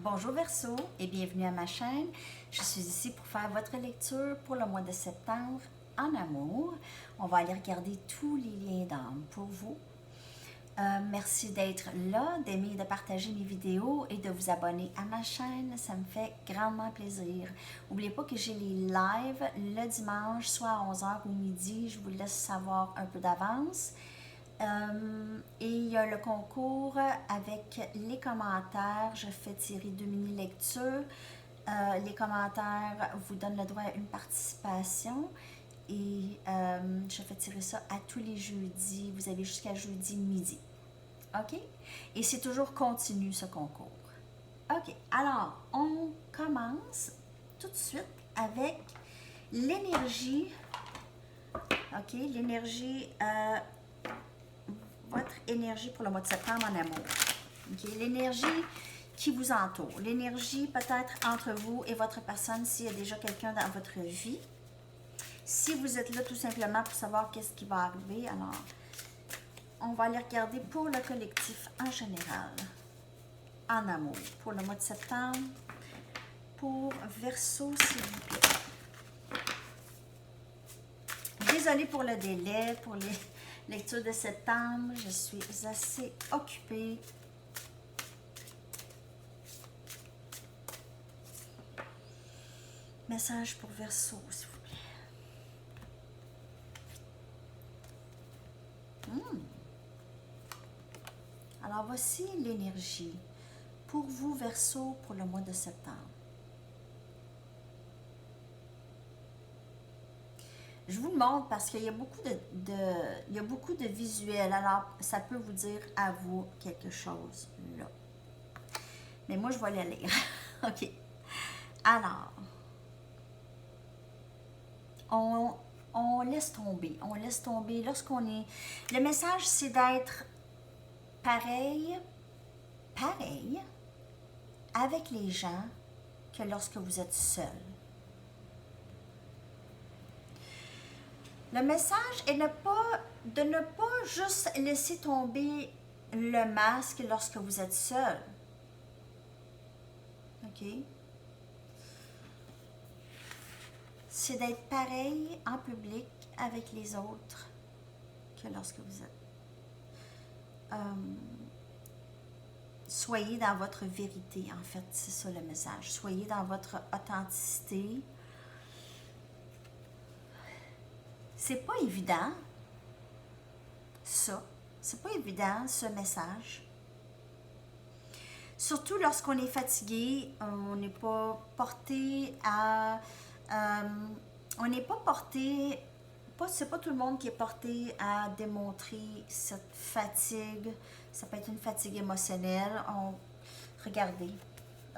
Bonjour Verseau et bienvenue à ma chaîne. Je suis ici pour faire votre lecture pour le mois de septembre en amour. On va aller regarder tous les liens d'âme pour vous. Merci d'être là, d'aimer et de partager mes vidéos et de vous abonner à ma chaîne. Ça me fait grandement plaisir. N'oubliez pas que j'ai les lives le dimanche, soit à 11h ou midi. Je vous laisse savoir un peu d'avance. Et il y a le concours avec les commentaires. Je fais tirer 2 mini-lectures. Les commentaires vous donnent le droit à une participation. Et je fais tirer ça à tous les jeudis. Vous avez jusqu'à jeudi midi. OK? Et c'est toujours continu, ce concours. OK. Alors, on commence tout de suite avec l'énergie. OK? L'énergie... votre énergie pour le mois de septembre en amour. Okay? L'énergie qui vous entoure. L'énergie peut-être entre vous et votre personne s'il y a déjà quelqu'un dans votre vie. Si vous êtes là tout simplement pour savoir qu'est-ce qui va arriver, alors on va aller regarder pour le collectif en général, en amour, pour le mois de septembre, pour Verseau, s'il vous plaît. Désolée pour le délai, pour les lectures de septembre, je suis assez occupée. Message pour Verseau, s'il vous plaît. Alors, voici l'énergie pour vous, Verseau, pour le mois de septembre. Je vous le montre parce qu'il y a beaucoup de visuels. Alors, ça peut vous dire à vous quelque chose là. Mais moi, je vais le lire. OK. Alors, on laisse tomber. On laisse tomber lorsqu'on est... Le message, c'est d'être pareil avec les gens que lorsque vous êtes seul. Le message est de ne pas juste laisser tomber le masque lorsque vous êtes seul. OK? C'est d'être pareil en public avec les autres que lorsque vous êtes. Soyez dans votre vérité, en fait, c'est ça le message. Soyez dans votre authenticité. C'est pas évident, ça. C'est pas évident, ce message. Surtout lorsqu'on est fatigué, on n'est pas porté à... on n'est pas porté... C'est pas tout le monde qui est porté à démontrer cette fatigue. Ça peut être une fatigue émotionnelle. Regardez.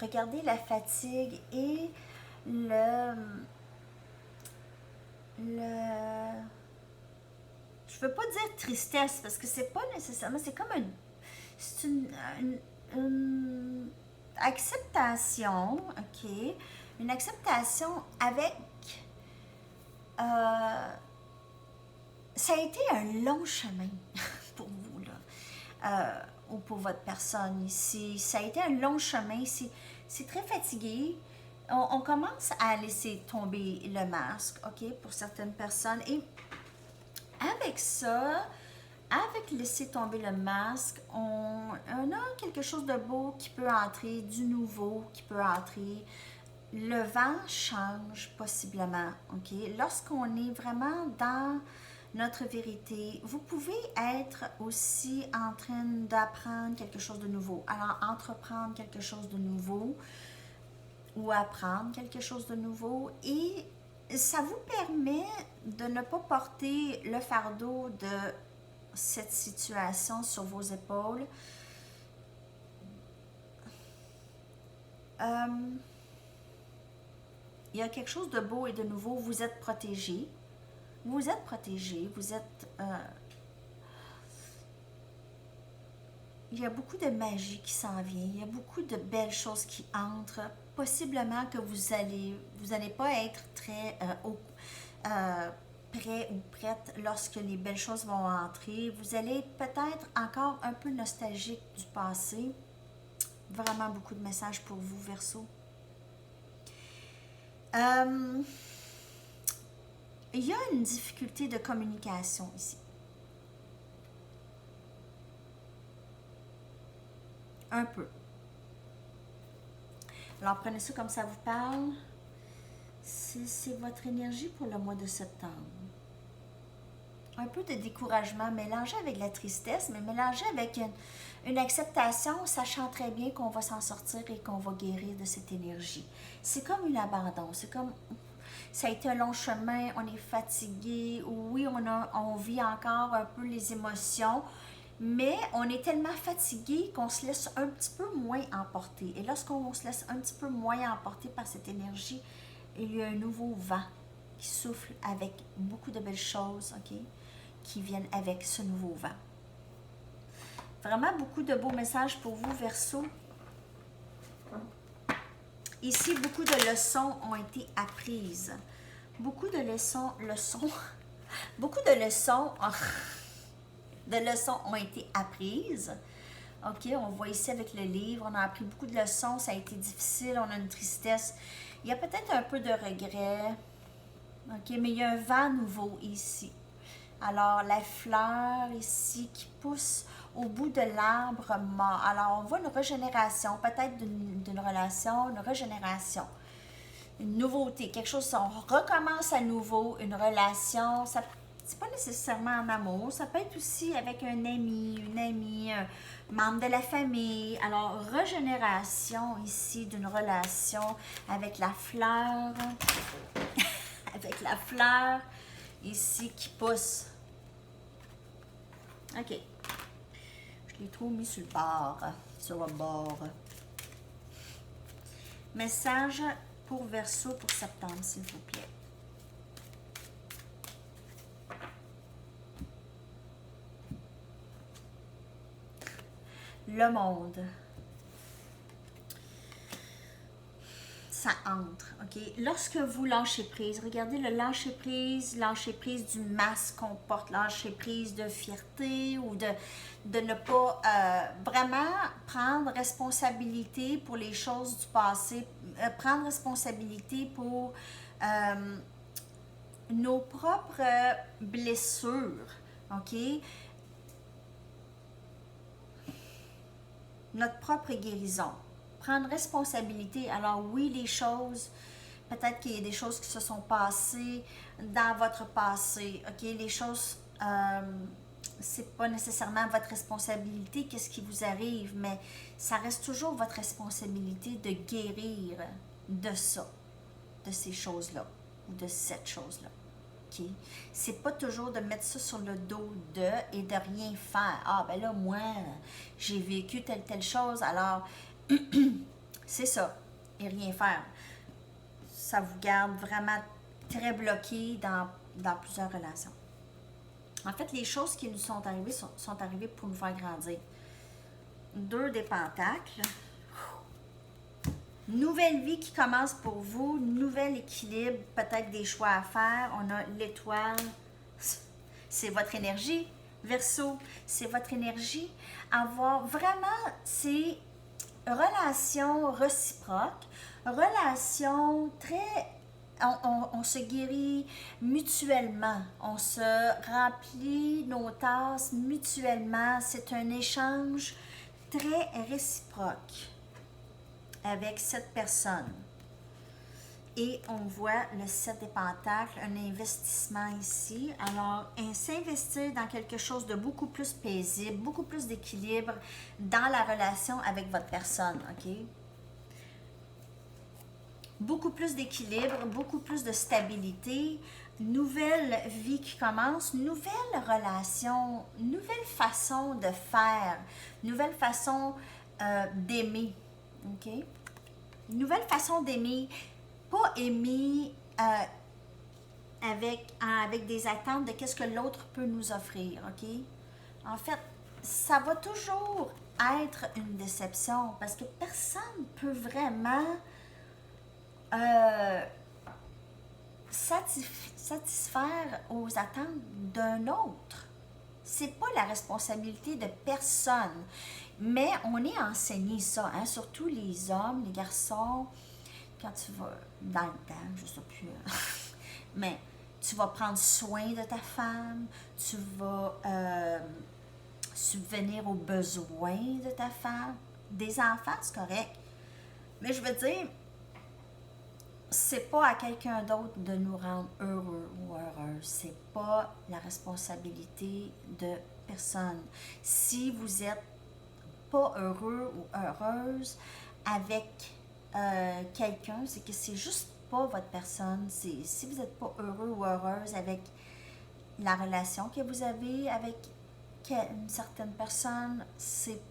Regardez la fatigue et je veux pas dire tristesse parce que c'est pas nécessairement, c'est comme une acceptation, OK, une acceptation avec ça a été un long chemin pour vous là, ou pour votre personne ici. Ça a été un long chemin, c'est très fatigué. On commence à laisser tomber le masque, OK, pour certaines personnes. Et avec ça, avec laisser tomber le masque, on a quelque chose de beau qui peut entrer, du nouveau qui peut entrer. Le vent change possiblement, OK? Lorsqu'on est vraiment dans notre vérité, vous pouvez être aussi en train d'apprendre quelque chose de nouveau. Alors, entreprendre quelque chose de nouveau, ou apprendre quelque chose de nouveau, et ça vous permet de ne pas porter le fardeau de cette situation sur vos épaules. Il y a quelque chose de beau et de nouveau. Vous êtes protégé. Vous êtes protégé. Vous êtes... il y a beaucoup de magie qui s'en vient. Il y a beaucoup de belles choses qui entrent. Possiblement que vous allez pas être très prêt ou prête lorsque les belles choses vont entrer. Vous allez être peut-être encore un peu nostalgique du passé, Vraiment beaucoup de messages pour vous, Verseau. Il y a une difficulté de communication ici. Un peu. Alors, prenez ça comme ça vous parle. C'est votre énergie pour le mois de septembre. Un peu de découragement mélangé avec la tristesse, mais mélangé avec une acceptation, sachant très bien qu'on va s'en sortir et qu'on va guérir de cette énergie. C'est comme un abandon. C'est comme... Ça a été un long chemin, on est fatigué. Oui, on vit encore un peu les émotions, mais on est tellement fatigué qu'on se laisse un petit peu moins emporter. Et lorsqu'on se laisse un petit peu moins emporter par cette énergie, il y a un nouveau vent qui souffle avec beaucoup de belles choses, ok, qui viennent avec ce nouveau vent. Vraiment beaucoup de beaux messages pour vous, Verseau. Ici, beaucoup de leçons ont été apprises. Beaucoup de leçons ont été apprises. OK, on voit ici avec le livre, on a appris beaucoup de leçons, ça a été difficile, on a une tristesse. Il y a peut-être un peu de regret. OK, mais il y a un vent nouveau ici. Alors, la fleur ici qui pousse au bout de l'arbre mort. Alors, on voit une régénération, peut-être d'une relation, une régénération. Une nouveauté, quelque chose, on recommence à nouveau, une relation. Ça, c'est pas nécessairement en amour, ça peut être aussi avec un ami, une amie, un membre de la famille. Alors, régénération ici d'une relation avec la fleur, avec la fleur ici qui pousse. OK. Je l'ai trop mis sur le bord. Message pour Verseau pour septembre, s'il vous plaît. Le monde. Ça entre, OK? Lorsque vous lâchez prise, regardez le lâcher prise du masque qu'on porte, lâcher prise de fierté ou de ne pas vraiment prendre responsabilité pour les choses du passé, prendre responsabilité pour nos propres blessures, OK? Notre propre guérison. Prendre responsabilité. Alors oui, les choses, peut-être qu'il y a des choses qui se sont passées dans votre passé, ok? Les choses, c'est pas nécessairement votre responsabilité, qu'est-ce qui vous arrive, mais ça reste toujours votre responsabilité de guérir de ça, de ces choses-là, ou de cette chose-là. Okay. C'est pas toujours de mettre ça sur le dos de et de rien faire. Ah, ben là, moi, j'ai vécu telle chose, alors c'est ça, et rien faire. Ça vous garde vraiment très bloqué dans plusieurs relations. En fait, les choses qui nous sont arrivées sont arrivées pour nous faire grandir. 2 des pentacles. Nouvelle vie qui commence pour vous, nouvel équilibre, peut-être des choix à faire. On a l'étoile, c'est votre énergie. Verseau, c'est votre énergie. Avoir vraiment, c'est relation réciproque, relation très... On se guérit mutuellement, on se remplit nos tasses mutuellement. C'est un échange très réciproque avec cette personne. Et on voit le 7 des pentacles, un investissement ici. Alors, s'investir dans quelque chose de beaucoup plus paisible, beaucoup plus d'équilibre dans la relation avec votre personne, OK? Beaucoup plus d'équilibre, beaucoup plus de stabilité, nouvelle vie qui commence, nouvelle relation, nouvelle façon de faire, nouvelle façon d'aimer, OK? Nouvelle façon d'aimer, pas aimer avec des attentes de qu'est-ce que l'autre peut nous offrir, OK? En fait, ça va toujours être une déception parce que personne ne peut vraiment satisfaire aux attentes d'un autre. C'est pas la responsabilité de personne. Mais on est enseigné ça, hein, surtout les hommes, les garçons, quand tu vas dans le temps, je ne sais plus, mais tu vas prendre soin de ta femme, tu vas subvenir aux besoins de ta femme, des enfants, c'est correct. Mais je veux dire, c'est pas à quelqu'un d'autre de nous rendre heureux ou heureuses. C'est pas la responsabilité de personne. Si vous êtes pas heureux ou heureuse avec quelqu'un, c'est que c'est juste pas votre personne. Si vous n'êtes pas heureux ou heureuse avec la relation que vous avez avec une certaine personne, cette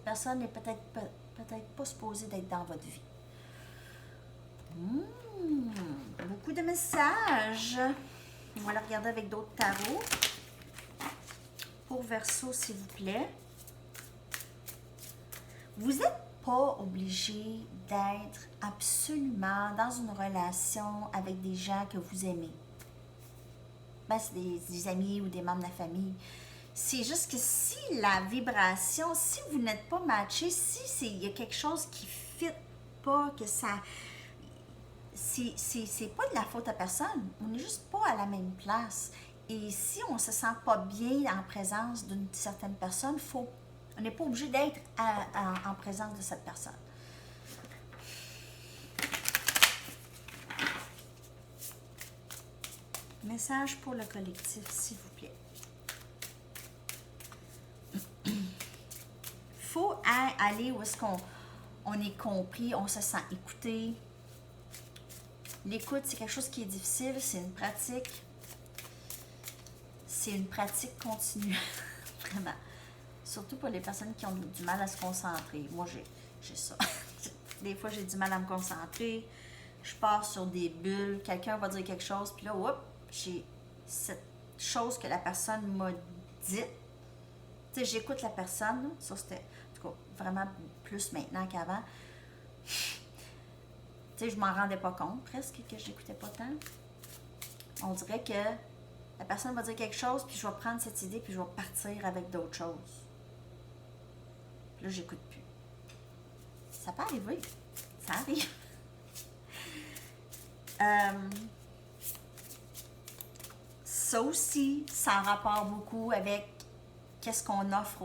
personne n'est peut-être pas supposée d'être dans votre vie. Beaucoup de messages. On va le regarder avec d'autres tarots. Pour Verseau, s'il vous plaît. Vous n'êtes pas obligé d'être absolument dans une relation avec des gens que vous aimez. Ben, c'est des amis ou des membres de la famille. C'est juste que si la vibration, si vous n'êtes pas matché, si il y a quelque chose qui ne fit pas, que ça... C'est pas de la faute à personne. On n'est juste pas à la même place. Et si on ne se sent pas bien en présence d'une certaine personne, on n'est pas obligé d'être en présence de cette personne. Message pour le collectif, s'il vous plaît. Faut aller où est-ce qu'on est compris, on se sent écouté. L'écoute, c'est quelque chose qui est difficile, c'est une pratique. C'est une pratique continue, vraiment. Surtout pour les personnes qui ont du mal à se concentrer. Moi, j'ai ça. Des fois, j'ai du mal à me concentrer. Je pars sur des bulles. Quelqu'un va dire quelque chose, puis là, hop, j'ai cette chose que la personne m'a dit. Tu sais, j'écoute la personne. Là. Ça, c'était, en tout cas, vraiment plus maintenant qu'avant. Tu sais, je m'en rendais pas compte presque que je n'écoutais pas tant. On dirait que la personne va dire quelque chose, puis je vais prendre cette idée, puis je vais partir avec d'autres choses. Puis là, j'écoute plus. Ça peut arriver. Ça arrive. Ça aussi, ça en rapport beaucoup avec qu'est-ce qu'on offre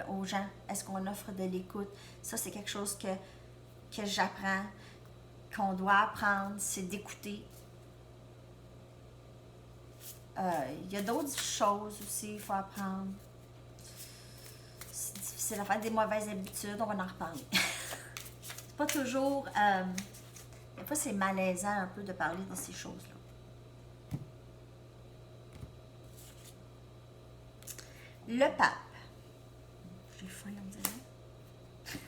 aux gens. Est-ce qu'on offre de l'écoute? Ça, c'est quelque chose que j'apprends, qu'on doit apprendre, c'est d'écouter. Il y a d'autres choses aussi qu'il faut apprendre. C'est difficile à faire, des mauvaises habitudes, on va en reparler. C'est pas toujours... des fois, c'est malaisant un peu de parler de ces choses-là. Le pape. J'ai faim, on dirait.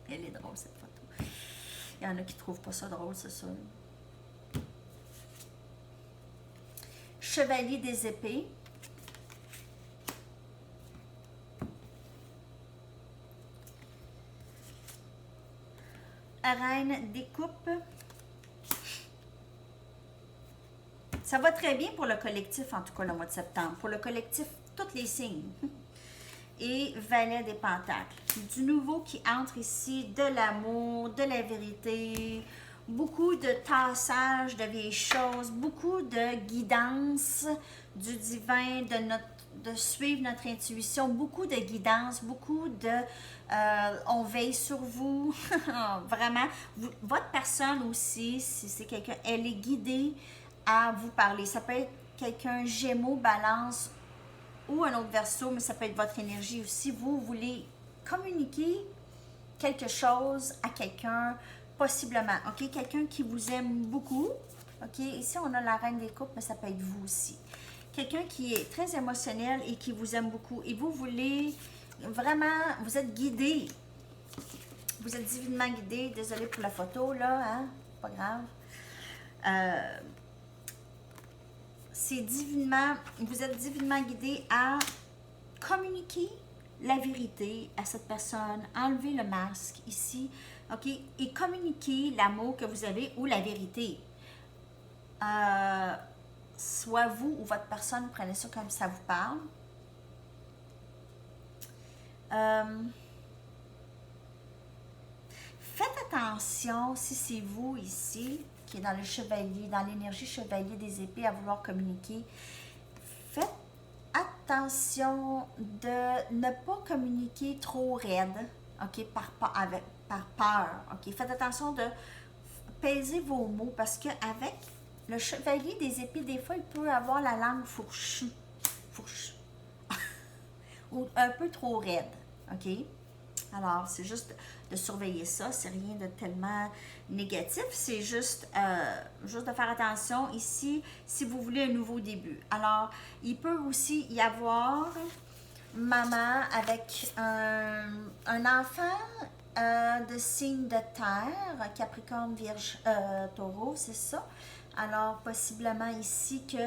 Elle est drôle, cette photo. Il y en a qui ne trouvent pas ça drôle, c'est sûr. Chevalier des épées. Reine des coupes. Ça va très bien pour le collectif, en tout cas, le mois de septembre. Pour le collectif, tous les signes. Et Valet des Pentacles. Du nouveau qui entre ici, de l'amour, de la vérité, beaucoup de tassage de vieilles choses, beaucoup de guidance du divin, de suivre notre intuition, beaucoup de guidance, beaucoup de on veille sur vous, vraiment. Votre personne aussi, si c'est quelqu'un, elle est guidée à vous parler. Ça peut être quelqu'un Gémeaux, Balance ou un autre Verseau, mais ça peut être votre énergie aussi. Vous voulez communiquer quelque chose à quelqu'un, possiblement, ok? Quelqu'un qui vous aime beaucoup, ok? Ici, on a la Reine des Coupes, mais ça peut être vous aussi. Quelqu'un qui est très émotionnel et qui vous aime beaucoup. Et vous voulez vraiment, vous êtes guidé. Vous êtes divinement guidé. Désolée pour la photo, là, hein? Pas grave. C'est divinement, vous êtes divinement guidé à communiquer la vérité à cette personne, enlever le masque ici, ok, et communiquer l'amour que vous avez ou la vérité. Soit vous ou votre personne, prenez ça comme ça vous parle. attention, si c'est vous ici, qui est dans le chevalier, dans l'énergie chevalier des épées, à vouloir communiquer, faites attention de ne pas communiquer trop raide, ok, par peur, ok. Faites attention de peser vos mots parce qu'avec le chevalier des épées, des fois, il peut avoir la langue fourchue, ou un peu trop raide, ok. Alors, c'est juste de surveiller ça, c'est rien de tellement négatif, c'est juste, juste de faire attention ici si vous voulez un nouveau début. Alors, il peut aussi y avoir maman avec un enfant de signe de terre, Capricorne, Vierge, Taureau, c'est ça. Alors, possiblement ici que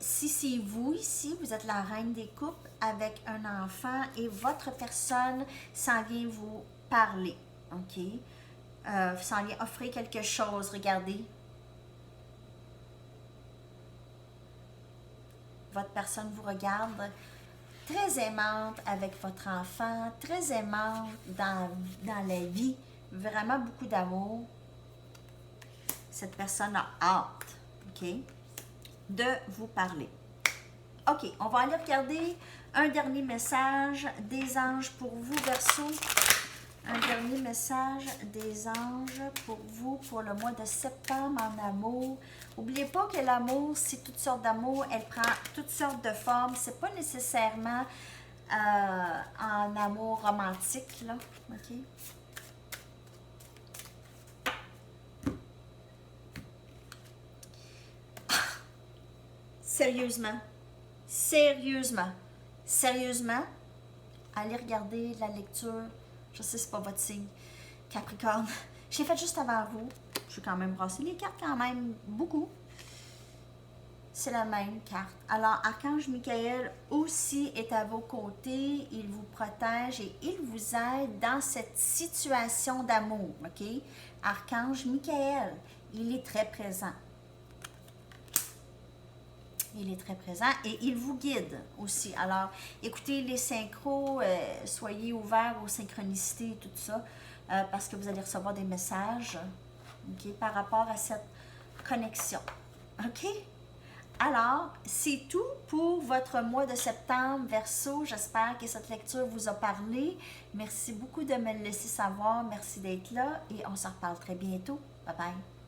si c'est vous ici, vous êtes la reine des coupes avec un enfant et votre personne s'en vient vous parler, ok? S'en vient offrir quelque chose, regardez. Votre personne vous regarde très aimante avec votre enfant, très aimante dans la vie, vraiment beaucoup d'amour. Cette personne a hâte, ok, de vous parler. Ok, on va aller regarder un dernier message des anges pour vous, Verseau. Un dernier message des anges pour vous pour le mois de septembre en amour. N'oubliez pas que l'amour, c'est toutes sortes d'amour, elle prend toutes sortes de formes. C'est pas nécessairement en amour romantique, là, ok? Sérieusement, sérieusement, allez regarder la lecture. Je sais, c'est pas votre signe, Capricorne. Je l'ai fait juste avant vous. Je vais quand même brasser les cartes quand même beaucoup. C'est la même carte. Alors, Archange Michael aussi est à vos côtés. Il vous protège et il vous aide dans cette situation d'amour, ok? Archange Michael, il est très présent. Il est très présent et il vous guide aussi. Alors, écoutez les synchros, soyez ouverts aux synchronicités et tout ça, parce que vous allez recevoir des messages, ok, par rapport à cette connexion. OK? Alors, c'est tout pour votre mois de septembre, Verseau. J'espère que cette lecture vous a parlé. Merci beaucoup de me le laisser savoir. Merci d'être là et on se reparle très bientôt. Bye bye.